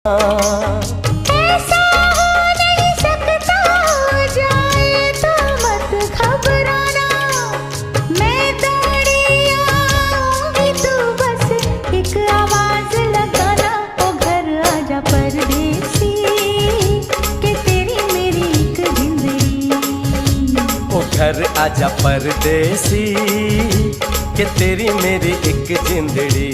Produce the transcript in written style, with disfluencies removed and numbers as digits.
ऐसा हो नहीं सकता, हो जाए तो मत घबराना, मैं दौड़ी आऊंगी, तू बस एक आवाज लगाना। ओ घर आजा परदेसी, कि तेरी मेरी एक जिंदड़ी। ओ घर आजा परदेसी, कि तेरी मेरी एक जिंदड़ी।